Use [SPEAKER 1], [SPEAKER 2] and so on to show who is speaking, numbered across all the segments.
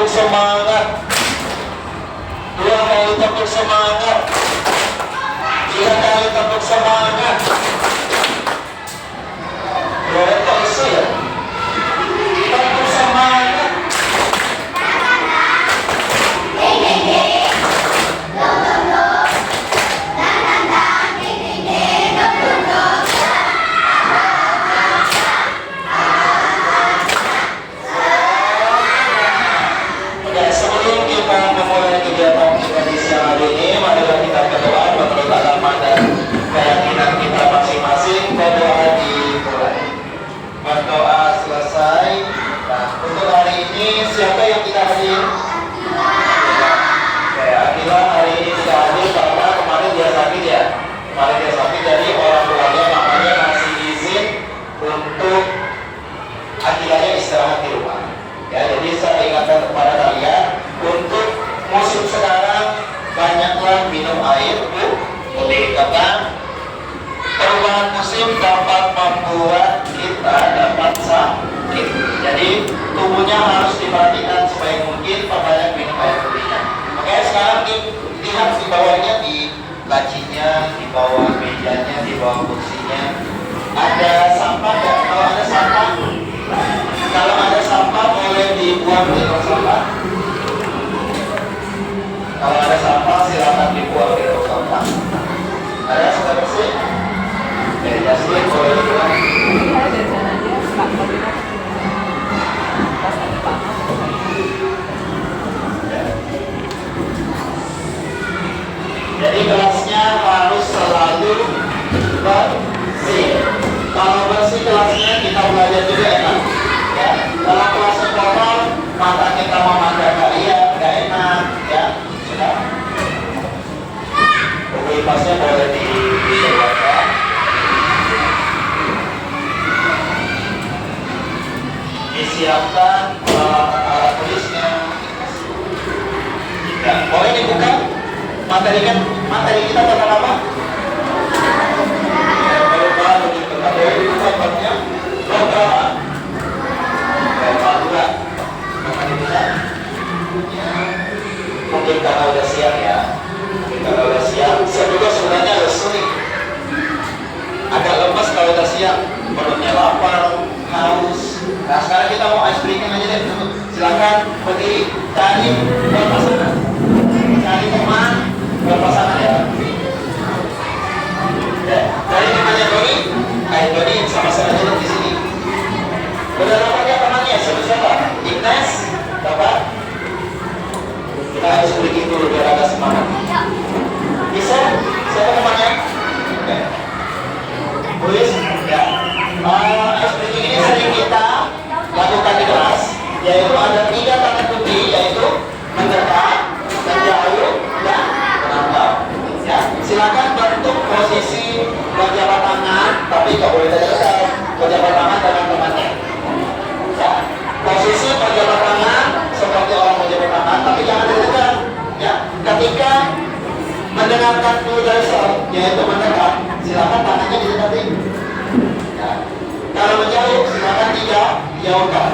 [SPEAKER 1] semangat. 2 kali tepuk semangat. 3 kali tepuk semangat. Kok isu ya? Tepuk semangat. Siapa yang kita hadir? Akila hari ini tidak hadir karena kemarin dia sakit ya. Kemarin dia sakit, jadi orang tuanya mamanya ngasih izin untuk Akilanya istirahat di rumah. Ya, jadi saya ingatkan kepada kalian untuk musim sekarang banyaklah minum air putih karena perubahan musim dapat membuat kita dapat sakit. Jadi tubuhnya harus diperhatikan sebaik mungkin, perbanyak minum air putihnya. Oke, sekarang lihat di bawahnya, di lacinya, di bawah mejanya, di bawah kursinya ada sampah nggak? Kalau ada sampah, boleh dibuang di tempat sampah. Kalau ada sampah silakan dibuang di tempat sampah. Ada sudah bersih? Ya, jasmin boleh dibuang. Jadi kelasnya harus selalu bersih. Kalau bersih kelasnya kita belajar juga enak. Ya, kalau kelasnya kotor, mata kita memandang kalian nggak enak. Ya, sudah. Buku pasnya boleh dibuatkan. Disiapkan alat tulisnya. Ya, boleh dibuka. Materi kita tentang apa? Mungkin karena udah siang ya. Saya juga sebenarnya agak sulit. Agak lemas kalau udah siang. Perutnya lapar, haus. Nah, sekarang kita mau ice breaking aja deh. Silakan berdiri, cari berpasangan. Cari teman berpasangan ya. Dari temannya Doni, Doni sama-sama dulu di sini. Udah dapatnya temannya siapa? Ignas, dapat? Kita harus beri dulu biar ada semangat. Bisa? Siapa temannya? Oke. Tulis? Ya. Seperti ini sering kita lakukan di kelas, yaitu ada 3 tanda kunci, yaitu mendekat, menjauh, dan menatap. Ya, silakan bentuk posisi berjabat tangan, tapi nggak boleh dekat. Berjabat tangan dengan temannya. Ya, posisi berjabat tangan seperti orang berjabat tangan, tapi jangan dekat. Ya, ketika mendengarkan dulu dari soal, yaitu mendekat, silakan tangannya didekati. Ya. Kalau menjauh, silakan tidak jauhkan.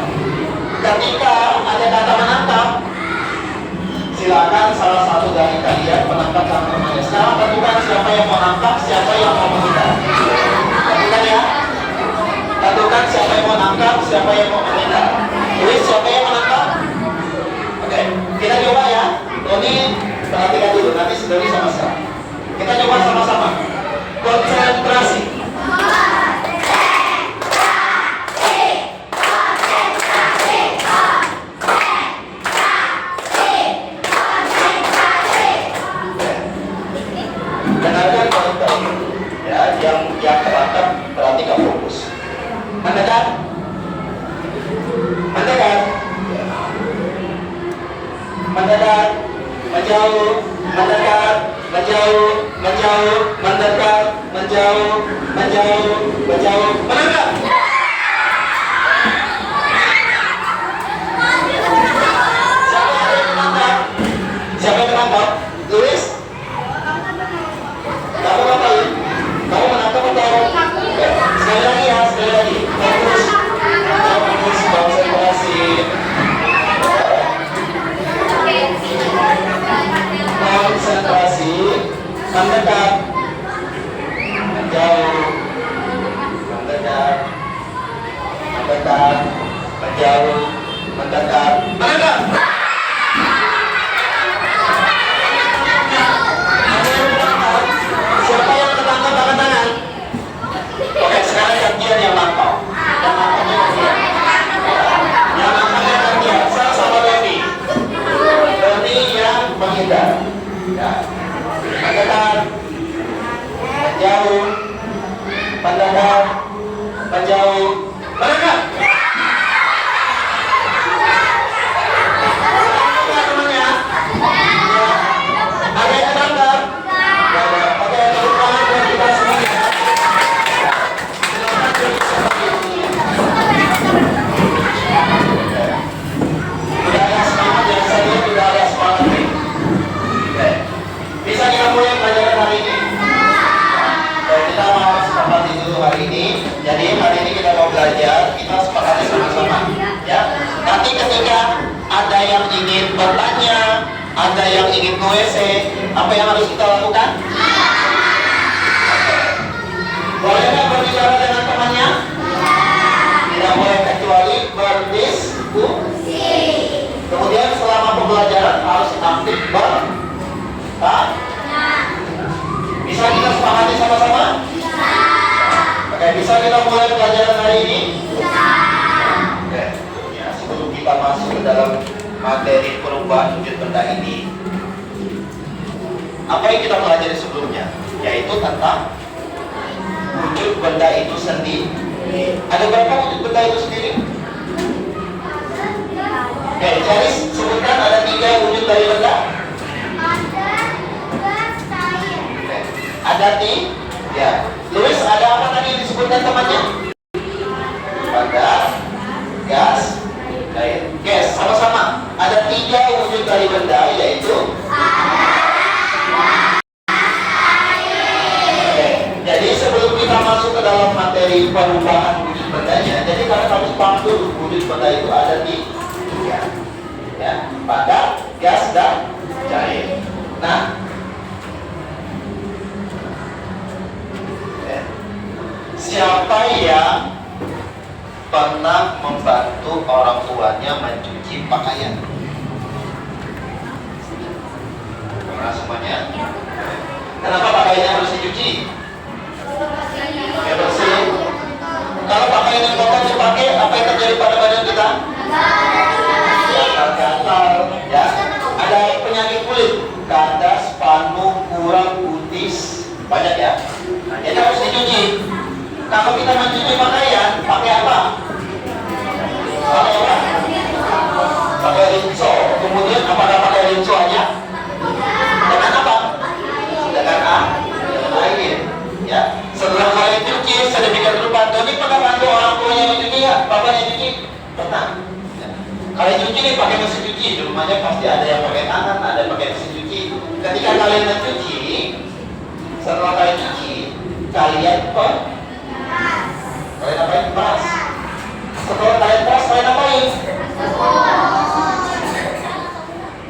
[SPEAKER 1] Ketika ada kata menatap, silakan salah satu dari kalian menangkap tangan temannya. Sekarang tentukan siapa yang mau nangkap, siapa yang mau menghindar. Tentukan ya. Tentukan siapa yang mau nangkap, siapa yang mau menghindar. Tulis siapa yang menangkap. Oke, kita coba ya. Doni perhatikan dulu, nanti Doni sama-sama. Kita coba sama-sama. Konsentrasi. Dengarkan baik-baik ya, yang terangkat berarti gak fokus. Mendekat, mendekat, mendekat, menjauh, mendekat, menjauh, menjauh, mendekat, menjauh, menjauh, menjauh, mendekat. Siapa yang menangkap? Tulis. Kamu ngapain? Kamu menangkap atau? Sekali lagi ya, sekali lagi. Fokus, konsentrasi. menjauh, mendekat, mendekat. Siapa yang tertangkap angkat tangan? Oke, sekarang gantian yang lampau. Yang lampaunya gantian. Yang lampaunya gantian. Sama Doni. Doni yang menghindar. Ya. Mendekat, menjauh, mendekat, menjauh, mendekat. Bisa kita mulai pelajaran hari ini. Kita mau sepakati dulu hari ini. Jadi hari ini kita mau belajar, kita sepakati sama-sama. Ya. Nanti ketika ada yang ingin bertanya, ada yang ingin ke-WC, apa yang harus kita lakukan? Boleh nggak berbicara dengan temannya? Tidak boleh kecuali berdiskusi. Kemudian selama pembelajaran harus aktif bisa kita sepakati sama-sama? Oke, bisa kita mulai pelajaran hari ini? Oke, ya, sebelum kita masuk ke dalam materi perubahan wujud benda ini, apa yang kita pelajari sebelumnya? Yaitu tentang wujud benda itu sendiri. Ada berapa wujud benda itu sendiri? Oke, jadi sebutkan ada 3 wujud dari benda. Ada ya. Luis, ada apa tadi yang disebutkan temannya? Ada gas, air. Gas, sama-sama. Ada 3 wujud dari benda, yaitu oke. Jadi sebelum kita masuk ke dalam materi perubahan wujud bendanya, jadi kita harus paham dulu wujud benda itu ada 3. Ya, padat, gas, dan cair. Nah, siapa yang pernah membantu orang tuanya mencuci pakaian? Pernah semuanya? Kenapa pakaiannya harus dicuci? Biar bersih. Kalau pakaian yang kotor dipakai, apa yang terjadi pada badan kita? Gatal-gatal, ya. Ada penyakit kulit, kandas, panu, kurang, kutis, banyak ya. Nah, jadi harus dicuci. Kalau kita mencuci pakaian, pakai apa? Pakai apa? Pakai rinso. Kemudian apakah pakai rinso aja? Dengan apa? Dengan air. Ya. Setelah kalian cuci sedemikian rupa, Doni pernah bantu orang tuanya mencuci ya? Bapaknya cuci? Pernah. Ya. Kalian cuci nih pakai mesin cuci. Di rumahnya pasti ada yang pakai tangan, ada yang pakai mesin cuci. Ketika kalian mencuci, setelah kalian cuci, kalian kalian apain? Peras. Setelah kalian peras, kalian apain?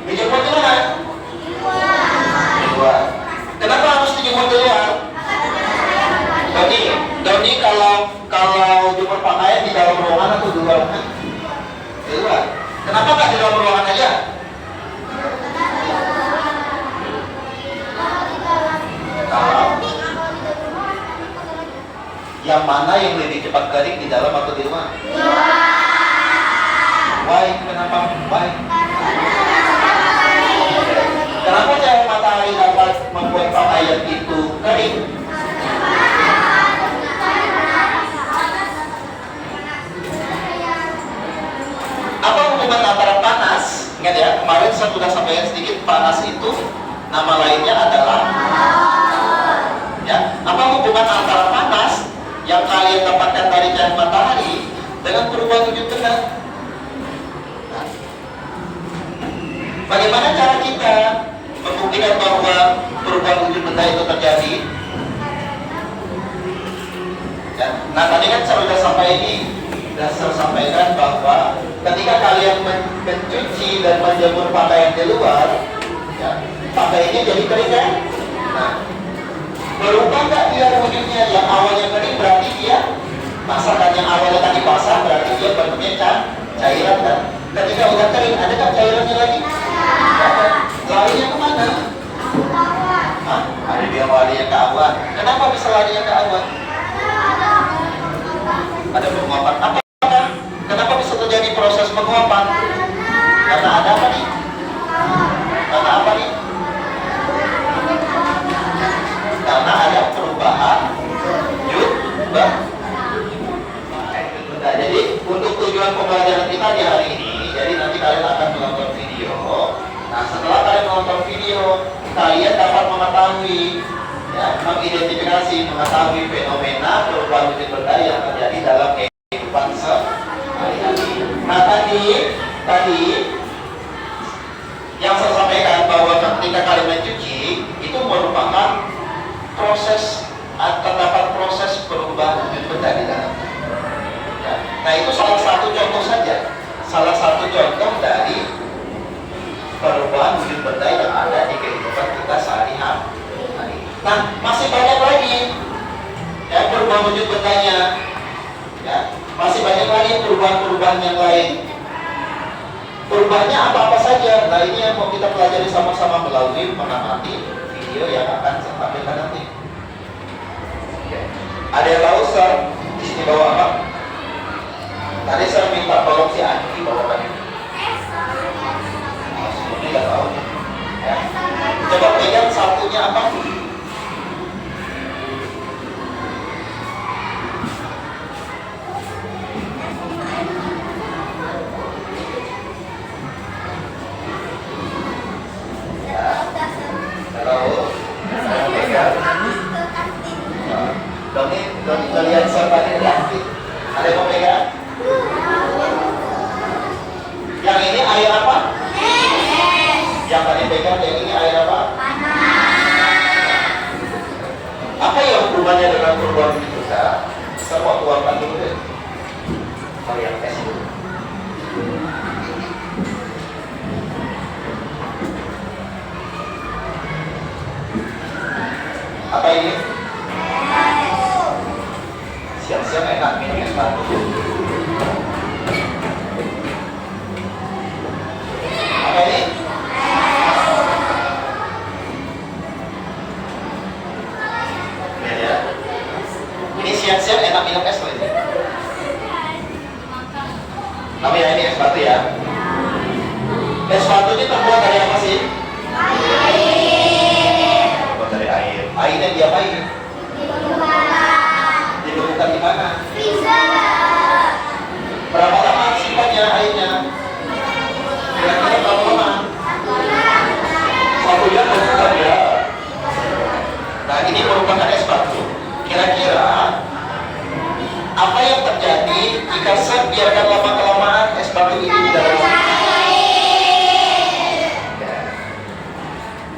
[SPEAKER 1] Dijemur di mana? Di luar. Kenapa harus dijemur di luar? Doni kalau jemur pakaian di dalam ruangan atau di luar? Di luar. Kenapa nggak di dalam ruangan aja? Yang mana yang lebih cepat kering, di dalam atau di luar? Why? Kenapa? Why? Kenapa cahaya matahari dapat membuat pakaian itu kering? Apa hubungan antara panas? Ingat ya, kemarin saya sudah sampaikan sedikit, panas itu nama lainnya adalah ya. Apa hubungan antara panas yang kalian dapatkan dari cahaya matahari dengan perubahan wujud benda? Nah, bagaimana cara kita membuktikan bahwa perubahan wujud benda itu terjadi? Ya, nah tadi kan saya sudah sampaikan bahwa ketika kalian mencuci dan menjemur pakaian di luar, ya, pakaiannya jadi kering kan? Nah, berubah nggak dia wujudnya? Yang awalnya kering berarti dia masakan yang awalnya tadi basah berarti dia bentuknya cairan kan. Ketika udah kering, ada kan cairannya lagi? Ada. Larinya kemana? Hah? Ada dia larinya ke awan. Kenapa bisa larinya ke awan? Ada penguapan. Apa? Kenapa bisa terjadi proses penguapan? Karena ada apa nih? Karena apa nih? Karena ada perubahan yud benda. Jadi untuk tujuan pembelajaran kita di hari ini, jadi nanti kalian akan menonton video. Nah, setelah kalian menonton video, kalian dapat mengetahui, ya, mengidentifikasi, mengetahui fenomena perubahan wujud benda yang terjadi dalam kehidupan sehari-hari. Nah, tadi yang saya sampaikan bahwa ketika kalian mencuci itu merupakan proses atau terdapat proses perubahan wujud benda di dalamnya. Ya. Nah, itu salah satu contoh saja, salah satu contoh dari perubahan wujud benda yang ada di kehidupan kita sehari-hari. Nah, masih banyak lagi ya perubahan wujud bendanya, ya masih banyak lagi perubahan-perubahan yang lain. Perubahannya apa-apa saja. Nah, ini yang mau kita pelajari sama-sama melalui mengamati video yang akan saya tampilkan nanti. Oke. Ada yang tahu Sir di sini bawa apa? Tadi saya minta tolong si Andi bawakan ini. Ini nggak tahu. Ya. Coba pegang satunya apa? Doni lihat siapa ini lagi. Ada yang mau pegang? Yang ini air apa? Yang tadi pegang, yang ini air apa? Apa yang hubungannya dengan perubahan hidup kita? Saya mau tuangkan dulu deh. Oh, yang tes dulu. Apa ini? Siang-siang enak minum es batu. Apa ini? Ya. Ini siang-siang enak minum es loh ini. Namanya ini es batu ya. Es batu ini terbuat dari apa sih? Air. Terbuat dari air. Airnya diapain? Dibutuhkan di mana? Berapa lama simpannya airnya? Kira-kira berapa lama? 1 jam atau 2 jam? Nah, ini merupakan es batu. Kira-kira apa yang terjadi jika saya biarkan lama-kelamaan es batu ini di dalam air?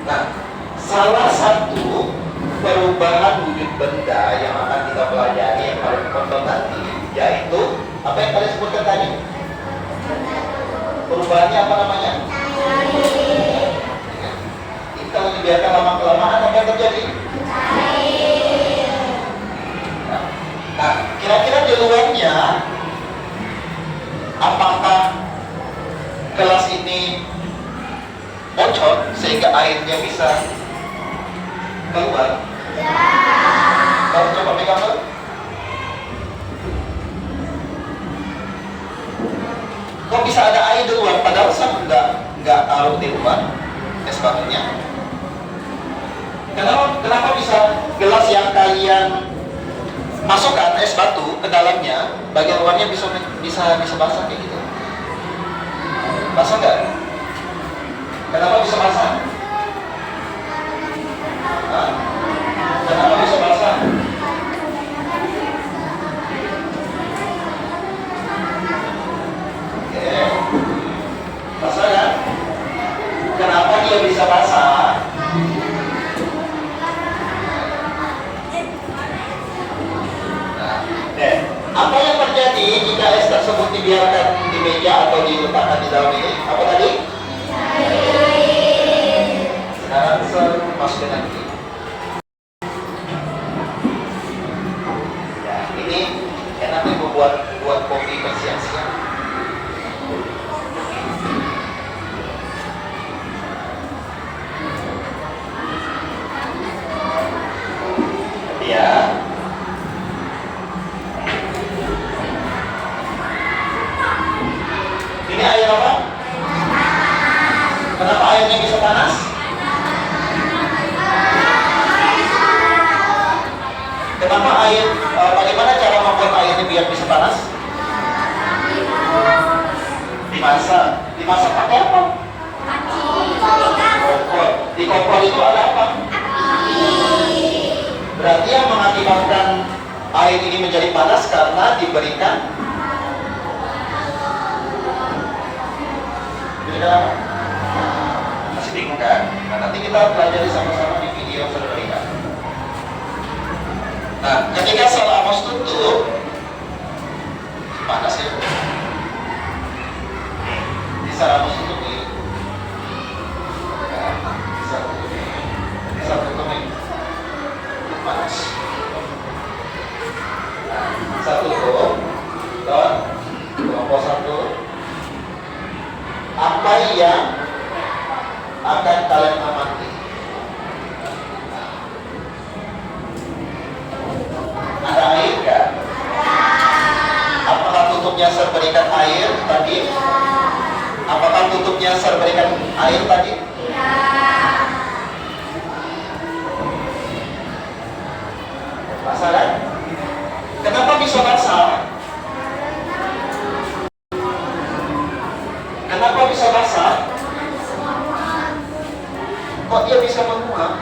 [SPEAKER 1] Nah, salah satu perubahan wujud benda yang akan kita pelajari yang paling penting nanti, yaitu apa yang kalian sebutkan tadi? Perubahannya apa namanya? Ini kalau dibiarkan lama-kelamaan apa yang terjadi? Nah, kira-kira di luarnya apakah gelas ini bocor sehingga airnya bisa keluar? Kamu coba pegang dulu. Kok bisa ada air di luar padahal saya nggak taruh di luar es batunya? Kenapa bisa gelas yang kalian masukkan es batu ke dalamnya bagian luarnya bisa basah kayak gitu? Basah nggak? Kenapa bisa basah? Hah? Kenapa bisa basah? Oke. Basah kan? Kenapa dia bisa basah? Apa yang terjadi jika es tersebut dibiarkan di meja atau diletakkan di dalam ini? Apa tadi? Dimasak pakai apa? Kompor. Di kompor itu ada apa? Berarti yang mengakibatkan air ini menjadi panas karena diberikan apa? Masih bingung kan? Nah, nanti kita pelajari sama-sama di video yang sudah berikan. Nah, ketika sel Amos tutup, panas ya. Di sel Amos tutup ini, di sel tutup ini, panas. Nah, sel tutup, dan kelompok satu. Apa yang akan kalian amati? Ada air kan? Apakah tutupnya berikan air tadi? Apakah tutupnya berikan air tadi? Basah kan? Kenapa bisa basah? Kenapa bisa basah? Kok dia bisa menguap?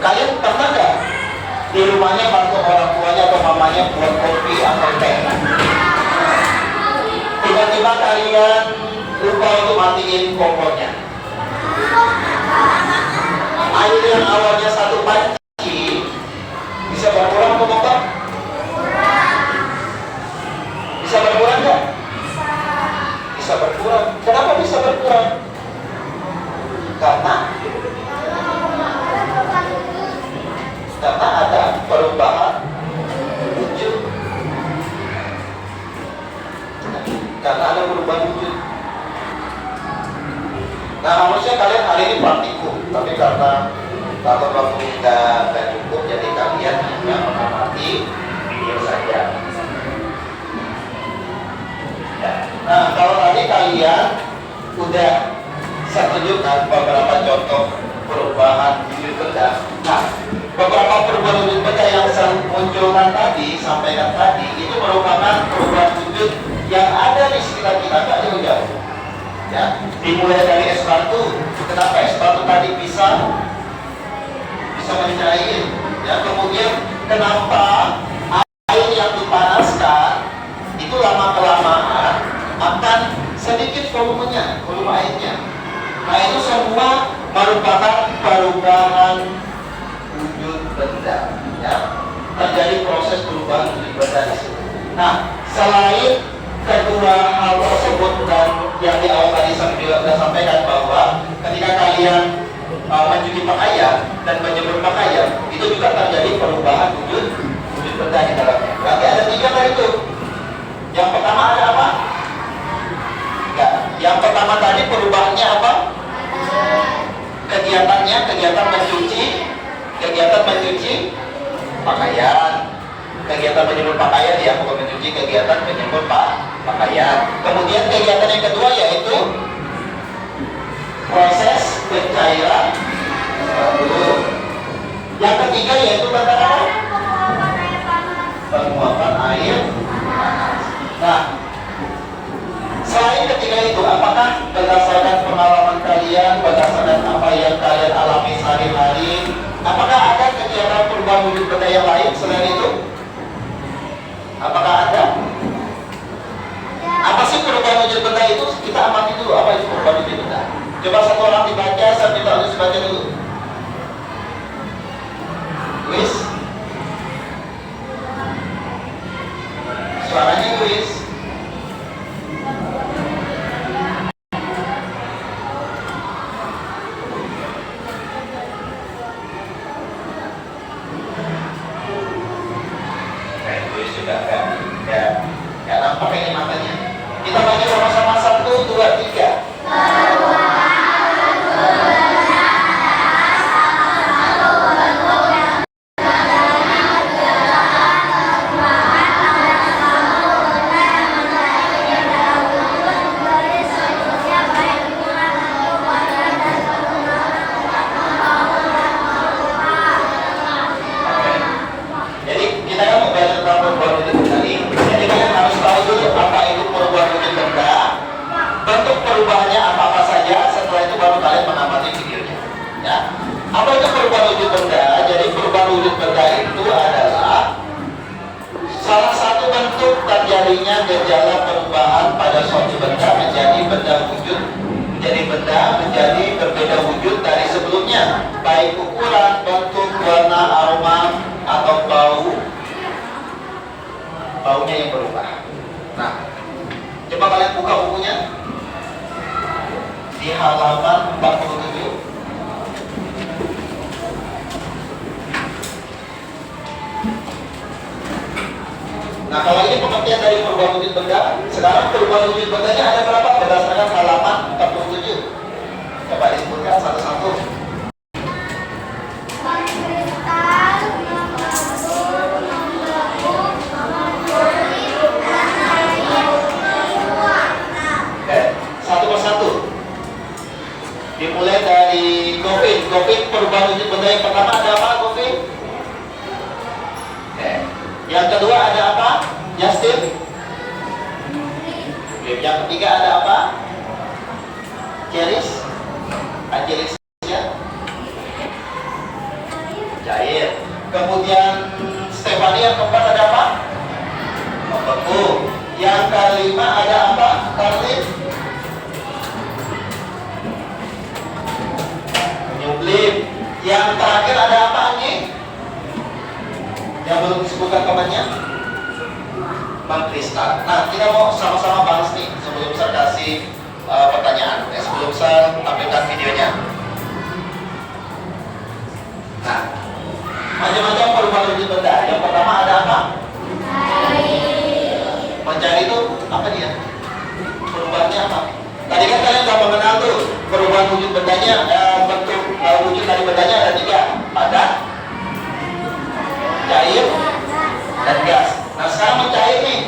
[SPEAKER 1] Kalian pernah nggak di rumahnya bantu orang tuanya atau mamanya buat kopi atau teh? Tiba-tiba kalian lupa untuk matiin kompornya. Air yang awalnya satu panci bisa berkurang atau enggak? Bisa berkurang nggak? Bisa berkurang. Kenapa bisa berkurang? Karena ada perubahan wujud. Karena ada perubahan wujud. Nah, harusnya kalian hari ini praktikum, tapi karena waktu nggak cukup, jadi kalian hanya mengamati video saja. Nah, kalau tadi kalian udah saya tunjukkan beberapa contoh perubahan wujud benda. Nah, beberapa perubahan wujud benda yang saya munculkan tadi, sampaikan tadi, itu merupakan perubahan wujud yang ada di sekitar kita, nggak jauh-jauh. Ya, dimulai dari es batu. Kenapa es batu tadi bisa mencair? Ya, kemudian kenapa air yang dipanaskan itu lama kelamaan akan sedikit volumenya, volume airnya. Nah, itu semua merupakan perubahan wujud benda. Ya, terjadi proses perubahan wujud benda di situ. Nah, selain kedua hal tersebut dan yang di awal tadi saya sudah sampaikan bahwa ketika kalian mencuci pakaian dan menjemur pakaian, itu juga terjadi perubahan wujud benda di dalamnya. Berarti ada tiga hal itu. Yang pertama ada apa? Ya, yang pertama tadi perubahannya apa? Kegiatan mencuci pakaian. Kegiatan menjemur pakaian, ya, bukan mencuci, kegiatan menjemur pakaian. Kemudian kegiatan yang kedua yaitu proses pencairan. Yang ketiga yaitu penguapan air. Nah, selain ketiga itu, apakah berdasarkan pengalaman kalian, berdasarkan apa yang kalian alami sehari-hari, apakah ada kegiatan perubahan wujud benda yang lain selain itu? Apakah ada? Apa sih perubahan wujud benda itu? Kita amati dulu apa itu perubahan wujud benda. Coba satu orang dibaca, saya minta harus baca dulu. Luis? Suaranya Luis? Ya, nampak ini matanya. Kita baca sama-sama 1, 2, 3. saya mau belajar tentang perubahan wujud benda ini. Jadi kalian harus tahu dulu apa itu perubahan wujud benda, bentuk perubahannya apa-apa saja. Setelah itu baru kalian mengamati videonya. Ya. Apa itu perubahan wujud benda? Jadi perubahan wujud benda itu adalah salah satu bentuk terjadinya gejala perubahan pada suatu benda menjadi benda wujud, menjadi benda menjadi berbeda wujud dari sebelumnya, baik ukuran, bentuk, warna, aroma, atau baunya yang berubah. Nah, coba kalian buka bukunya di halaman 47. Nah, kalau ini pengertian dari perubahan wujud benda, sekarang perubahan wujud bendanya ada berapa berdasarkan halaman 47? Coba disebutkan satu-satu. Oke, satu persatu. Dimulai dari Govin, perubahan wujud benda yang pertama ada apa, Govin? Oke. Yang kedua ada apa? Justin? Yang ketiga ada apa? Ceris? Angelis ya? Cair. Kemudian Stefani yang keempat ada apa? Membeku. Yang kelima ada apa? Karlin? Menyublim. Yang terakhir ada apa, Angi? Yang belum disebutkan temannya? Bang Kristal. Nah, kita mau sama-sama bahas nih sebelum saya kasih pertanyaan, sebelum saya tampilkan videonya. Nah, macam-macam perubahan wujud benda. Yang pertama ada apa? Mencari itu apa dia? Perubahannya apa? Tadi kan kalian sudah mengenal tuh perubahan wujud bendanya, bentuk wujud dari bendanya ada tiga, padat, cair, dan gas. Nah, sekarang mencair nih.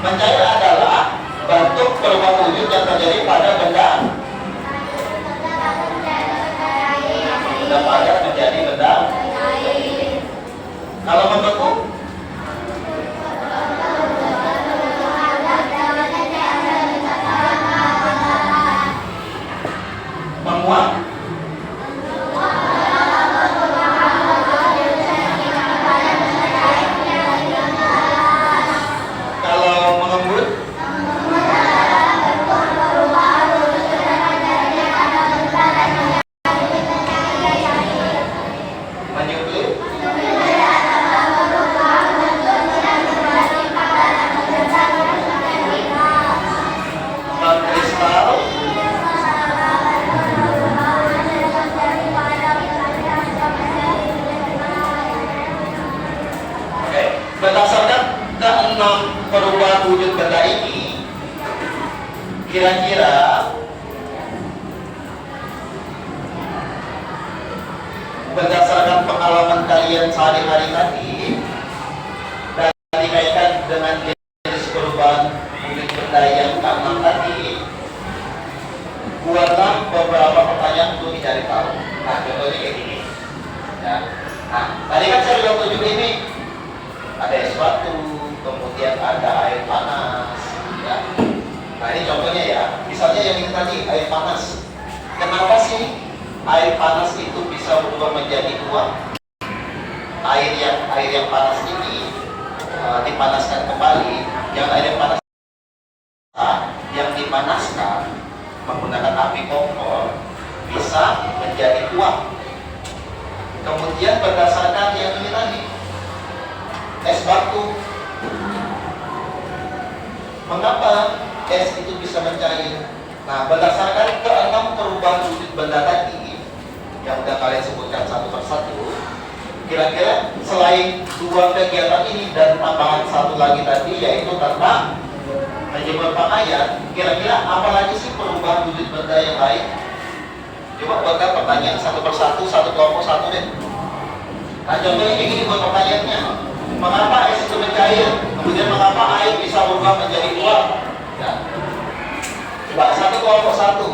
[SPEAKER 1] Mencair adalah bentuk perubahan wujud yang terjadi pada benda padat menjadi benda. Kalau membeku, menguap, kalau mengembut, menyublim, mengkristal, oke. Berdasarkan keenam perubahan wujud benda ini, kira-kira berdasarkan pengalaman kalian sehari-hari tadi dan dikaitkan dengan jenis perubahan wujud benda yang keenam tadi, buatlah beberapa pertanyaan untuk dicari tahu. Nah, contohnya kayak gini. Ya. Nah, tadi kan saya sudah tunjuk ini. Ada es batu, kemudian ada air panas. Ya. Nah, ini contohnya ya. Misalnya yang ini tadi, air panas. Kenapa sih air panas itu bisa berubah menjadi uap? Air yang panas ini dipanaskan kembali. Yang air yang panas yang dipanaskan menggunakan api kompor bisa menjadi uap. Kemudian berdasarkan yang ini tadi, es batu, mengapa es itu bisa mencair? Nah, berdasarkan keenam perubahan wujud benda tadi yang udah kalian sebutkan satu persatu, kira-kira selain dua kegiatan ini dan tambahan satu lagi tadi yaitu tentang menjemur pakaian, kira-kira apa lagi sih perubahan wujud benda yang lain? Coba buatkan pertanyaan satu persatu, satu kelompok satu deh. Nah, contohnya kayak gini buat pertanyaannya. Mengapa es itu mencair? Kemudian mengapa air bisa berubah menjadi uap? Ya. Coba satu kelompok satu.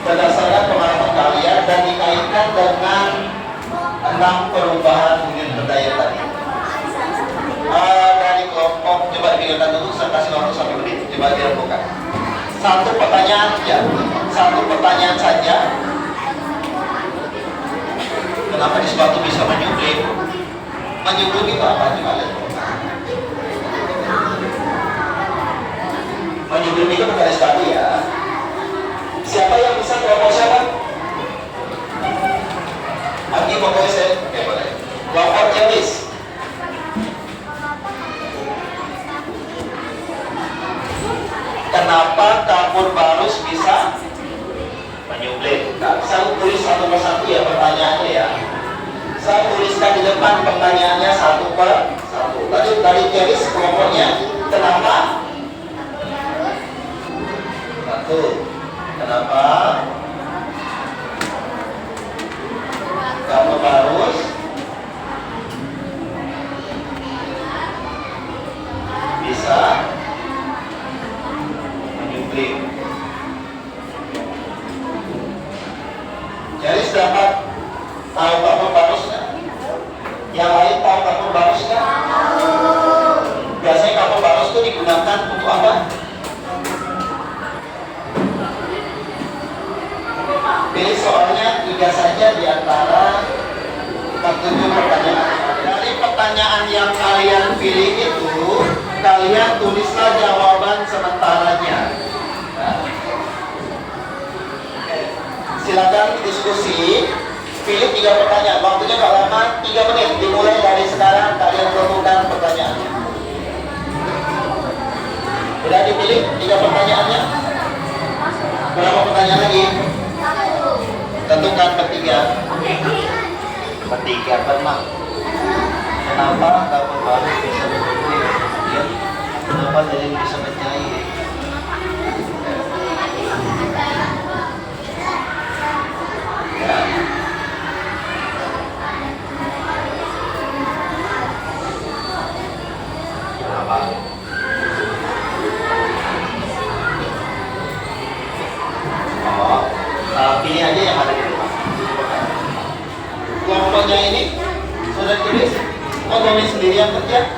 [SPEAKER 1] Berdasarkan pengalaman kalian dan dikaitkan dengan 6 perubahan wujud benda yang tadi. kasih waktu 1 menit. Coba dilakukan. Satu pertanyaan saja. Satu pertanyaan saja. Kenapa di sepatu bisa menyublim? Menyublim itu apa? Coba lihat. Menyublim itu bukan di sepatu ya. Siapa yang bisa kelompok siapa? Aki pokoknya saya. Oke boleh. Kelompok Jelis. Kenapa kapur barus bisa menyublim? Nah, saya tulis satu persatu ya pertanyaannya ya. Saya tuliskan di depan pertanyaannya satu per satu. Tadi dari Jelis kelompoknya kenapa? Satu. Kenapa kapur barus bisa menyublim? Jadi dapat tahu kapur barus nggak? Yang lain tahu kapur barus nggak? Biasanya kapur barus itu digunakan untuk apa? Pilih soalnya 3 saja di antara 7 pertanyaan. Dari pertanyaan yang kalian pilih itu, kalian tulislah jawaban sementaranya. Nah. Silakan diskusi. Pilih 3 pertanyaan. Waktunya nggak lama, 3 menit. Dimulai dari sekarang. Kalian tentukan pertanyaannya. Sudah dipilih 3 pertanyaannya? Berapa pertanyaan lagi? Tentukan ketiga. Ketiga pernah. Kenapa kapur barus bisa menyublim? Ya. Kenapa lilin bisa mencair? Ya. Kenapa? Pilih aja yang ada di rumah. Kelompoknya ini sudah tulis. Oh, Tommy sendiri yang kerja?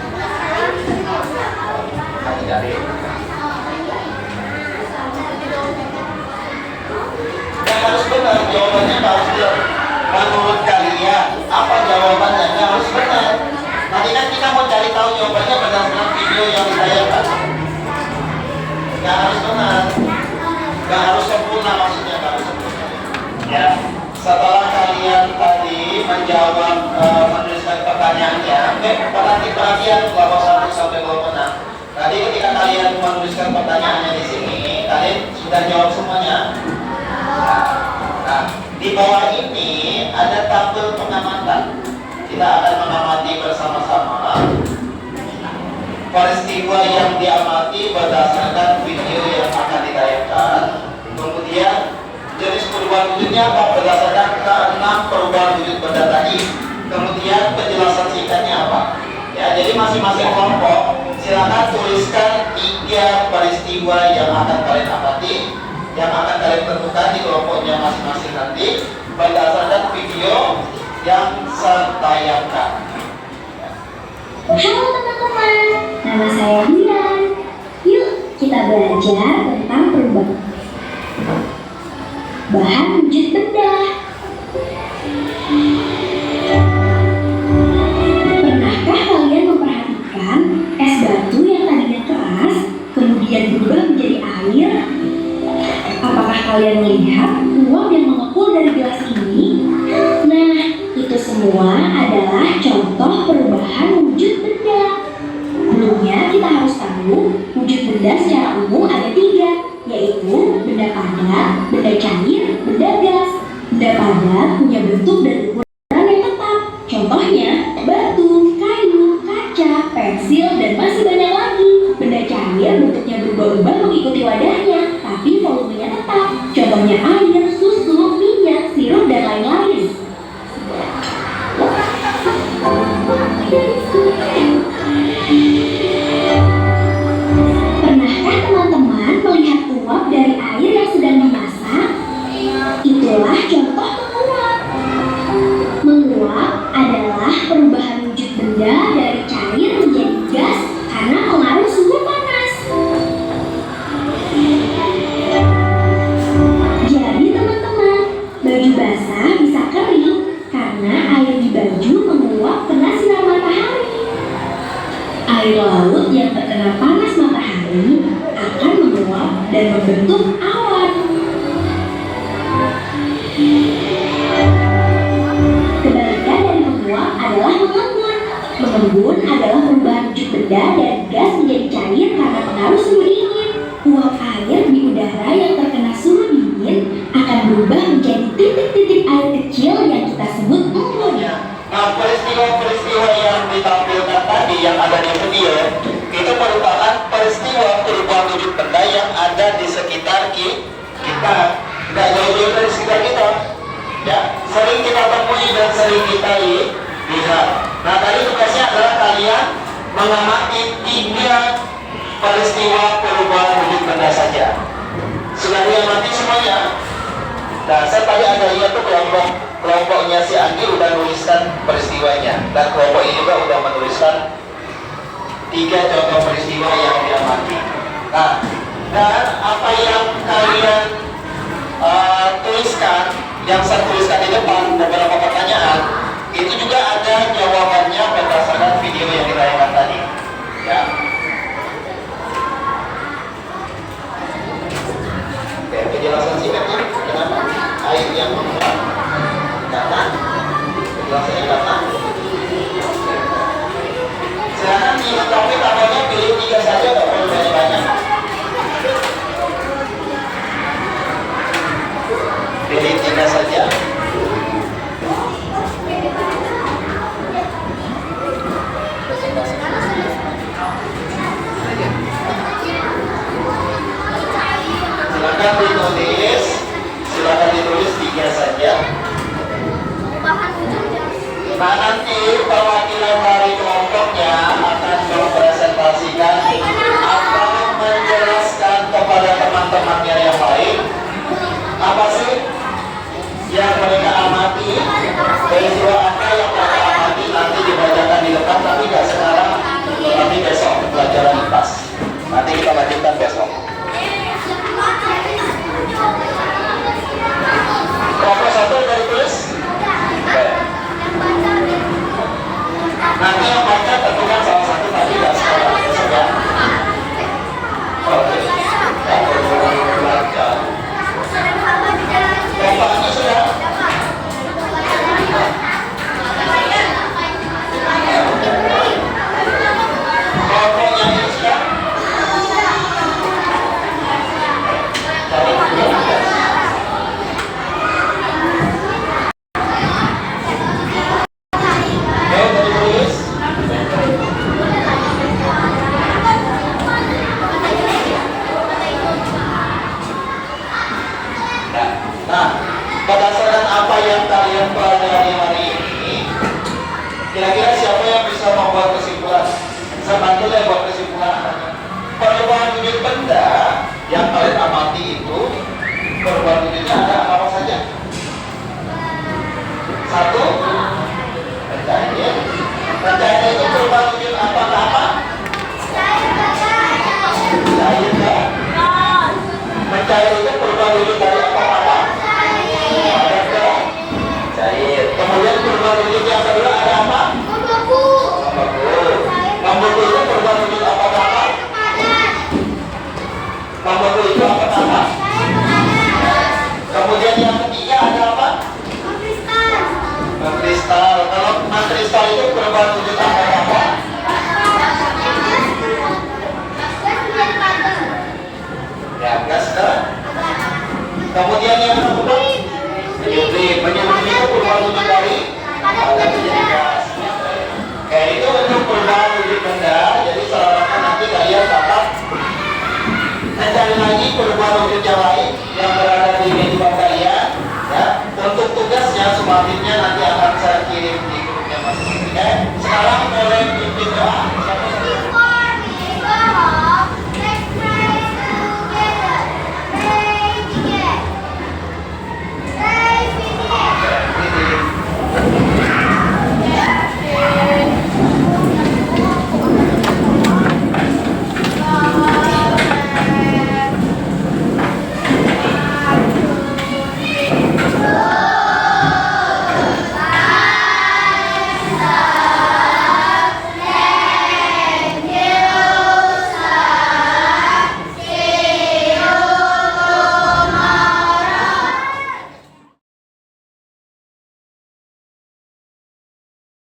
[SPEAKER 1] Kasih cari. Yang harus benar jawabannya harus benar. Menurut kalian apa jawabannya? Yang harus benar. Nanti kan kita mau cari tahu jawabannya berdasarkan video yang ditayangkan. Yang harus benar. Gak harus sempurna maksudnya, gak harus sempurna. Ya, setelah kalian tadi menjawab menuliskan pertanyaannya, perhati perhatian kelompok 1 sampai kelompok 6. Tadi ketika kalian menuliskan pertanyaannya di sini, kalian sudah jawab semuanya. Nah, di bawah ini ada tabel pengamatan. Kita akan mengamati bersama-sama peristiwa yang diamati berdasarkan video yang akan ditayangkan. Kemudian jenis perubahan wujudnya apa? Berdasarkan ke-6 perubahan wujud benda tadi. Kemudian penjelasan singkatnya apa? Ya, jadi masing-masing kelompok silakan tuliskan 3 peristiwa yang akan kalian amati, yang akan kalian tentukan di kelompoknya masing-masing nanti berdasarkan video yang saya tayangkan.
[SPEAKER 2] Halo teman-teman, nama saya Dian. Yuk kita belajar tentang perubahan wujud benda. Pernahkah kalian memperhatikan es batu yang tadinya keras kemudian berubah menjadi air? Apakah kalian melihat uap yang mengepul dari gelas ini? Nah, itu semua adalah contoh perubahan wujud benda. Sebelumnya kita harus tahu wujud benda secara umum ada 3, yaitu benda padat, benda cair, benda gas. Benda padat punya bentuk dan ukuran yang tetap. Contohnya batu, kayu, kaca, pensil, dan masih banyak lagi. Benda cair bentuknya berubah-ubah mengikuti wadahnya, tapi volumenya tetap. Contohnya air, susu, minyak, sirup, dan lain-lain. Pernahkah teman-teman melihat uap dari air yang sedang dimasak? Itulah contoh menguap. Menguap adalah perubahan wujud benda dari cair menjadi gas karena pengaruh suhu panas. Air laut yang terkena panas matahari akan menguap dan membentuk awan. Kebalikan dari menguap adalah mengembun. Mengembun adalah perubahan wujud benda dari gas menjadi cair karena pengaruh suhu dingin. Uap air di udara yang terkena suhu dingin akan berubah menjadi titik-titik air kecil yang kita sebut embun.
[SPEAKER 1] Nah, peristiwa-peristiwa yang ditampilkan tadi yang ada di video itu merupakan peristiwa perubahan wujud benda yang ada di sekitar kita, nggak jauh-jauh dari sekitar kita. Ya, sering kita temui dan sering kita lihat. Nah, tadi tugasnya adalah kalian mengamati 3 peristiwa perubahan wujud benda saja. Sudah diamati semuanya? Nah, saya tadi ada lihat tuh kelompoknya si Anggi udah nuliskan peristiwanya, dan kelompok ini juga udah menuliskan 3 contoh peristiwa yang diamati. Nah, dan apa yang kalian tuliskan, yang saya tuliskan di depan beberapa pertanyaan, itu juga ada jawabannya berdasarkan video yang ditayangkan tadi. Ya. Oke, penjelasan singkatnya kenapa air yang menguap karena penjelasannya karena silakan dilengkapi tabelnya, pilih 3 saja, nggak perlu banyak-banyak. Pilih 3 saja. Silakan ditulis 3 saja. Nah, nanti perwakilan dari kelompoknya akan mempresentasikan atau menjelaskan kepada teman-temannya yang lain apa sih yang mereka amati, peristiwa apa yang mereka amati, nanti dibacakan di depan, tapi nggak sekarang, tapi besok pelajaran IPAS. Nanti kita lanjutkan besok. Kelompok 1 udah ditulis? Oke. Nanti yang baca tentukan salah satu tadi nggak sekarang, besok ya. Oke. Yang belajar. Kelompoknya sudah? Kelompoknya ini sudah? Nah, berdasarkan apa yang kalian pelajari hari ini, kira-kira siapa yang bisa membuat kesimpulan? Saya bantu deh